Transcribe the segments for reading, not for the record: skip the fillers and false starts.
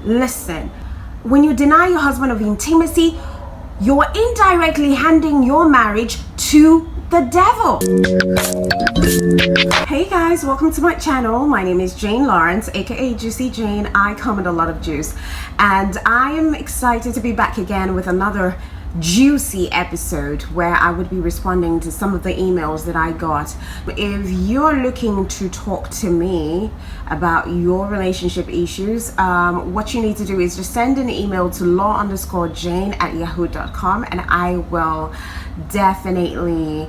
Listen, when you deny your husband of intimacy, you're indirectly handing your marriage to the devil. Hey guys, welcome to my channel. My name is Jane Lawrence, aka Juicy Jane. I come with a lot of juice, and I am excited to be back again with another juicy episode where I would be responding to some of the emails that I got. If you're looking to talk to me about your relationship issues, what you need to do is just send an email to law_jane@yahoo.com, and I will definitely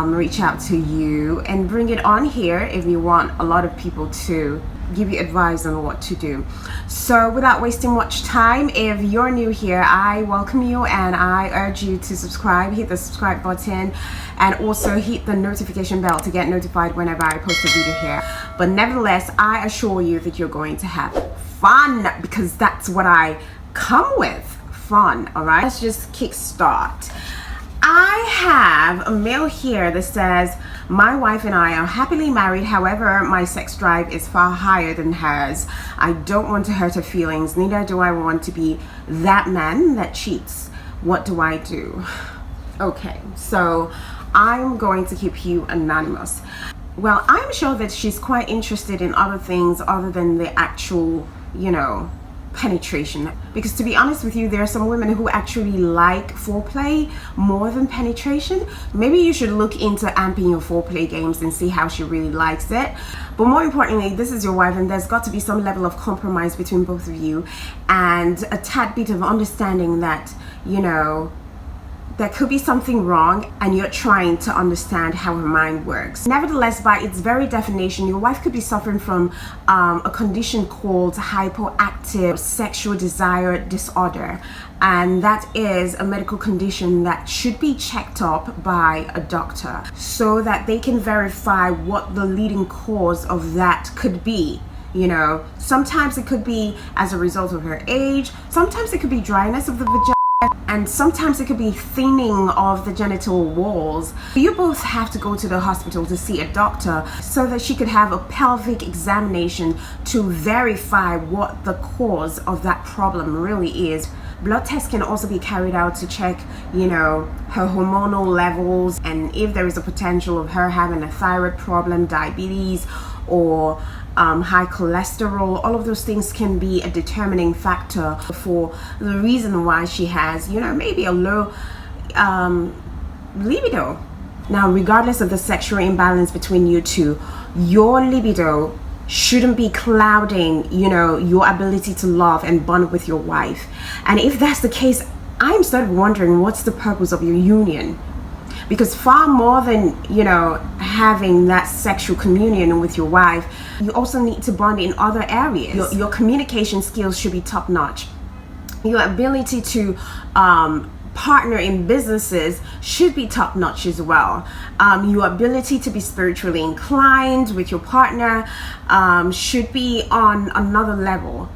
reach out to you and bring it on here if you want a lot of people to give you advice on what to do. So without wasting much time, if you're new here, I welcome you and I urge you to subscribe. Hit the subscribe button and also hit the notification bell to get notified whenever I post a video here. But nevertheless, I assure you that you're going to have fun, because that's what I come with, fun. All right, let's just kickstart. I have a mail here that says, my wife and I are happily married. However, my sex drive is far higher than hers. I don't want to hurt her feelings. Neither do I want to be that man that cheats. What do I do? Okay, so I'm going to keep you anonymous. Well, I'm sure that she's quite interested in other things other than the actual, penetration, because to be honest with you, there are some women who actually like foreplay more than penetration. Maybe you should look into amping your foreplay games and see how she really likes it. But more importantly, this is your wife, and there's got to be some level of compromise between both of you, and a tad bit of understanding that there could be something wrong, and you're trying to understand how her mind works. Nevertheless, by its very definition, your wife could be suffering from a condition called hypoactive sexual desire disorder, and that is a medical condition that should be checked up by a doctor so that they can verify what the leading cause of that could be. Sometimes it could be as a result of her age, sometimes it could be dryness of the vagina, and sometimes it could be thinning of the genital walls. You both have to go to the hospital to see a doctor so that she could have a pelvic examination to verify what the cause of that problem really is. Blood tests can also be carried out to check, her hormonal levels, and if there is a potential of her having a thyroid problem, diabetes, or high cholesterol. All of those things can be a determining factor for the reason why she has, maybe a low libido. Now, regardless of the sexual imbalance between you two, your libido shouldn't be clouding, your ability to love and bond with your wife. And if that's the case, I'm sort of wondering, what's the purpose of your union? Because far more than, having that sexual communion with your wife, you also need to bond in other areas. Your communication skills should be top notch. Your ability to partner in businesses should be top notch as well. Your ability to be spiritually inclined with your partner should be on another level.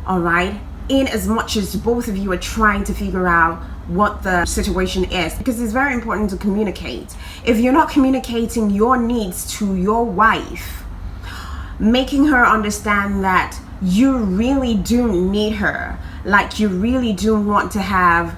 All right? In as much as both of you are trying to figure out what the situation is, because it's very important to communicate. If you're not communicating your needs to your wife, making her understand that you really do need her, like you really do want to have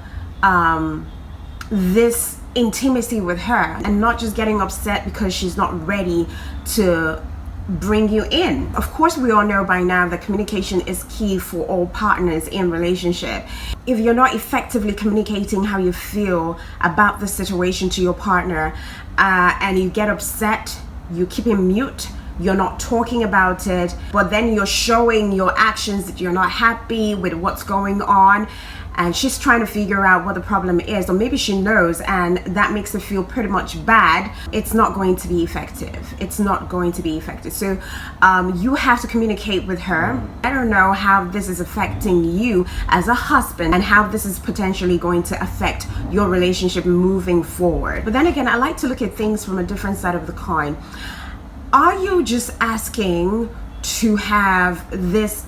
this intimacy with her, and not just getting upset because she's not ready to bring you in. Of course, we all know by now that communication is key for all partners in relationship. If you're not effectively communicating how you feel about the situation to your partner, and you get upset, you keep him mute, you're not talking about it, but then you're showing your actions that you're not happy with what's going on, and she's trying to figure out what the problem is, or maybe she knows and that makes her feel pretty much bad, it's not going to be effective. It's not going to be effective. So you have to communicate with her, let her know how this is affecting you as a husband and how this is potentially going to affect your relationship moving forward. But then again, I like to look at things from a different side of the coin. Are you just asking to have this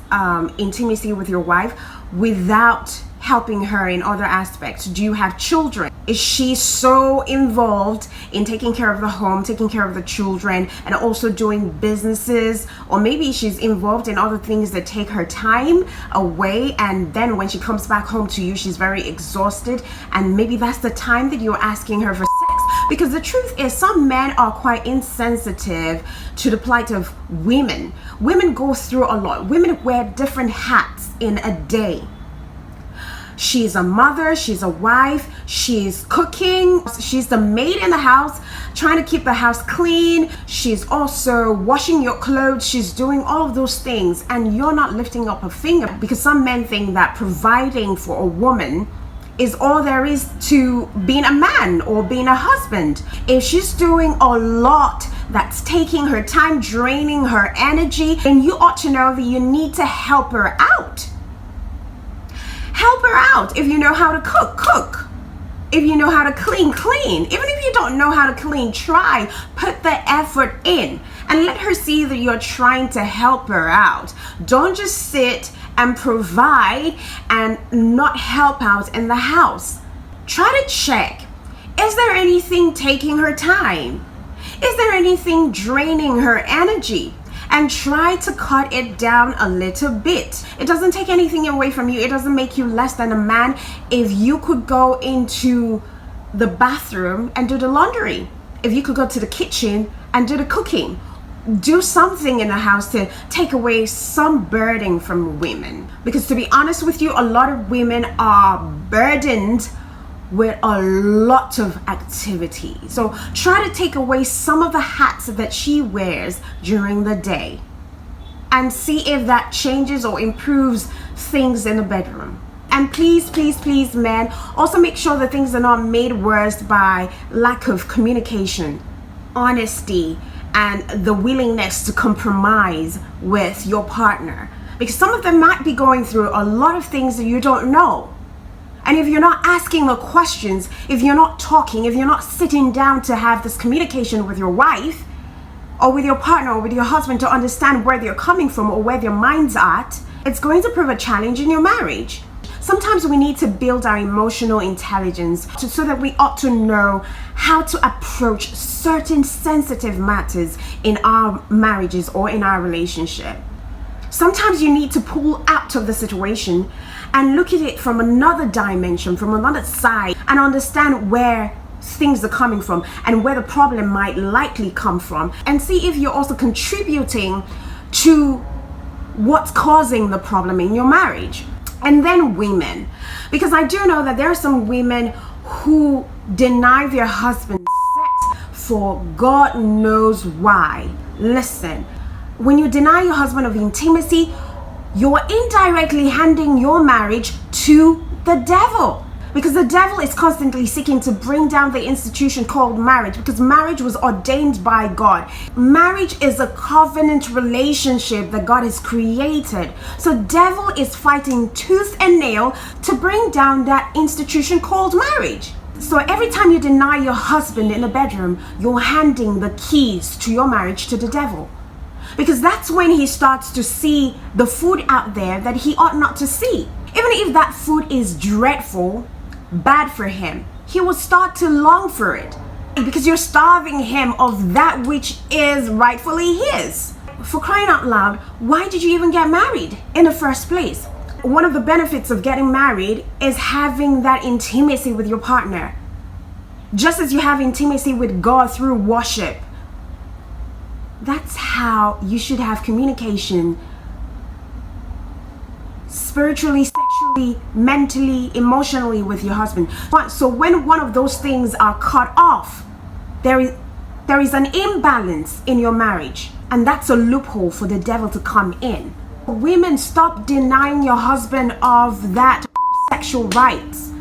intimacy with your wife without helping her in other aspects? Do you have children? Is she so involved in taking care of the home, taking care of the children, and also doing businesses? Or maybe she's involved in other things that take her time away, and then when she comes back home to you, she's very exhausted, and maybe that's the time that you're asking her for sex. Because the truth is, some men are quite insensitive to the plight of women. Women go through a lot. Women wear different hats in a day. She's a mother, she's a wife, she's cooking, she's the maid in the house, trying to keep the house clean. She's also washing your clothes. She's doing all of those things, and you're not lifting up a finger, because some men think that providing for a woman is all there is to being a man or being a husband. If she's doing a lot that's taking her time, draining her energy, then you ought to know that you need to help her out. Help her out. If you know how to cook, cook. If you know how to clean, clean. Even if you don't know how to clean, try. Put the effort in and let her see that you're trying to help her out. Don't just sit and provide and not help out in the house. Try to check. Is there anything taking her time? Is there anything draining her energy? And try to cut it down a little bit. It doesn't take anything away from you. It doesn't make you less than a man if you could go into the bathroom and do the laundry. If you could go to the kitchen and do the cooking. Do something in the house to take away some burden from women. Because to be honest with you, a lot of women are burdened with a lot of activity. So try to take away some of the hats that she wears during the day and see if that changes or improves things in the bedroom. And please, please, please, men, also make sure that things are not made worse by lack of communication, honesty, and the willingness to compromise with your partner. Because some of them might be going through a lot of things that you don't know. And if you're not asking the questions, if you're not talking, if you're not sitting down to have this communication with your wife or with your partner or with your husband to understand where they're coming from or where their mind's at, it's going to prove a challenge in your marriage. Sometimes we need to build our emotional intelligence so that we ought to know how to approach certain sensitive matters in our marriages or in our relationship. Sometimes you need to pull out of the situation and look at it from another dimension, from another side, and understand where things are coming from and where the problem might likely come from, and see if you're also contributing to what's causing the problem in your marriage. And then women, because I do know that there are some women who deny their husband sex for God knows why. Listen, when you deny your husband of intimacy, you're indirectly handing your marriage to the devil, because the devil is constantly seeking to bring down the institution called marriage, because marriage was ordained by God. Marriage is a covenant relationship that God has created. So devil is fighting tooth and nail to bring down that institution called marriage. So every time you deny your husband in the bedroom, you're handing the keys to your marriage to the devil. Because that's when he starts to see the food out there that he ought not to see. Even if that food is dreadful, bad for him, he will start to long for it, because you're starving him of that which is rightfully his. For crying out loud, why did you even get married in the first place? One of the benefits of getting married is having that intimacy with your partner. Just as you have intimacy with God through worship, that's how you should have communication spiritually, sexually, mentally, emotionally with your husband. So when one of those things are cut off, there is an imbalance in your marriage, and that's a loophole for the devil to come in. Women, stop denying your husband of that sexual rights.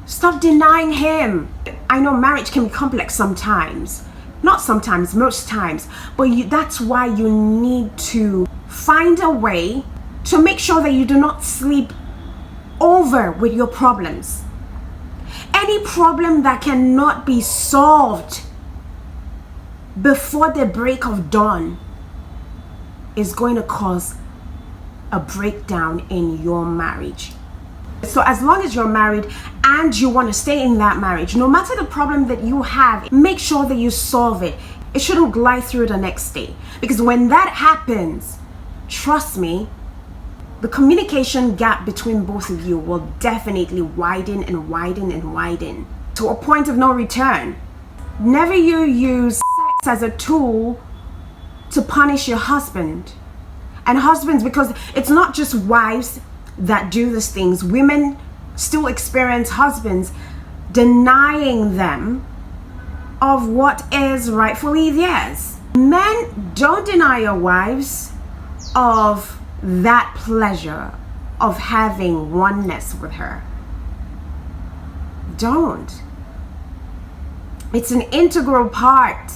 Stop denying him. I know marriage can be complex sometimes. Not sometimes, most times. But that's why you need to find a way to make sure that you do not sleep over with your problems. Any problem that cannot be solved before the break of dawn is going to cause a breakdown in your marriage. So as long as you're married and you want to stay in that marriage, no matter the problem that you have, make sure that you solve it. It shouldn't glide through the next day, because when that happens, trust me, the communication gap between both of you will definitely widen and widen and widen to a point of no return. Never you use sex as a tool to punish your husband. And husbands, because it's not just wives that do these things, women still experience husbands denying them of what is rightfully theirs. Men, don't deny your wives of that pleasure of having oneness with her. Don't. It's an integral part.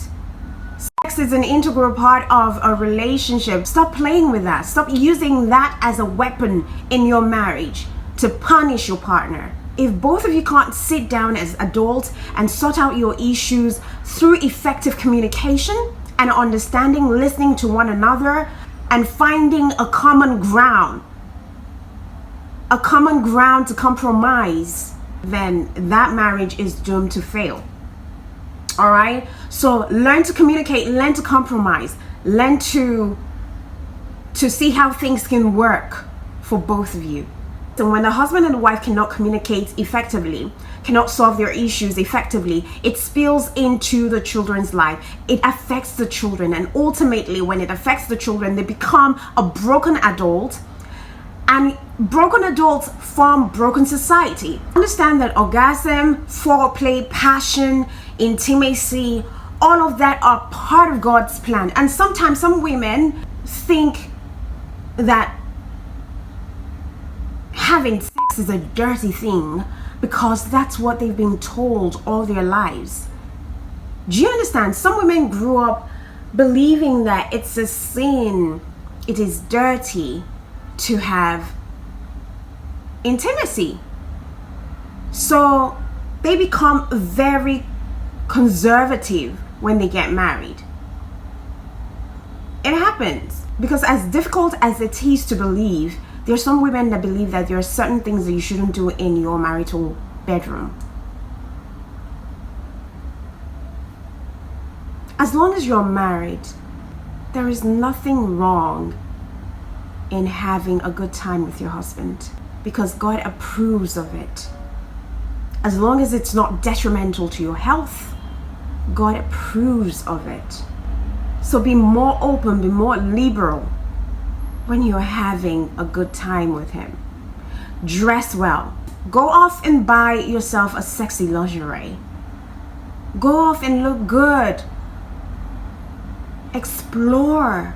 Sex is an integral part of a relationship. Stop playing with that. Stop using that as a weapon in your marriage to punish your partner. If both of you can't sit down as adults and sort out your issues through effective communication and understanding, listening to one another, and finding a common ground to compromise, then that marriage is doomed to fail. All right? So learn to communicate, learn to compromise, learn to see how things can work for both of you. So when the husband and the wife cannot communicate effectively, cannot solve their issues effectively, it spills into the children's life. It affects the children, and ultimately when it affects the children, they become a broken adult, and broken adults form broken society. Understand that orgasm, foreplay, passion, intimacy, all of that are part of God's plan. And sometimes some women think that having sex is a dirty thing because that's what they've been told all their lives. Do you understand? Some women grew up believing that it's a sin, it is dirty to have intimacy. So they become very conservative when they get married. It happens because, as difficult as it is to believe, there are some women that believe that there are certain things that you shouldn't do in your marital bedroom. As long as you're married, there is nothing wrong in having a good time with your husband, because God approves of it. As long as it's not detrimental to your health, God approves of it. So be more open, be more liberal when you're having a good time with him. Dress well. Go off and buy yourself a sexy lingerie. Go off and look good. Explore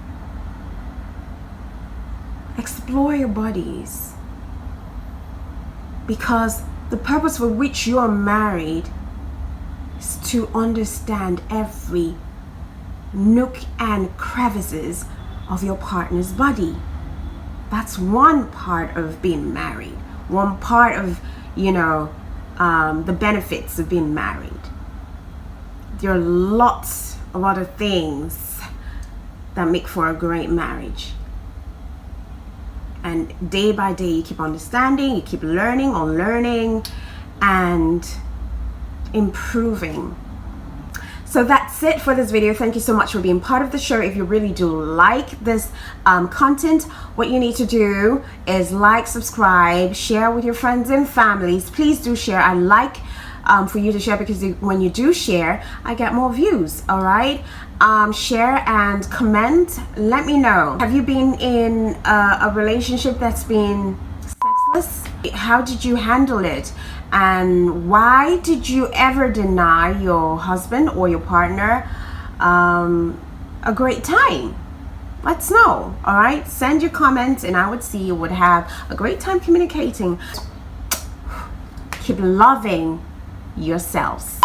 your bodies, because the purpose for which you're married is to understand every nook and crevices of your partner's body. That's one part of being married, one part of the benefits of being married. There are lots of other things that make for a great marriage, and day by day you keep understanding, you keep learning, unlearning, and improving. So that's it for this video. Thank you so much for being part of the show. If you really do like this content, what you need to do is like, subscribe, share with your friends and families. Please do share. I like for you to share, because when you do share, I get more views. All right, share and comment. Let me know, have you been in a relationship that's been sexless? How did you handle it? And why did you ever deny your husband or your partner a great time? Let's know. All right, send your comments and I would see you would have a great time communicating. Keep loving yourselves.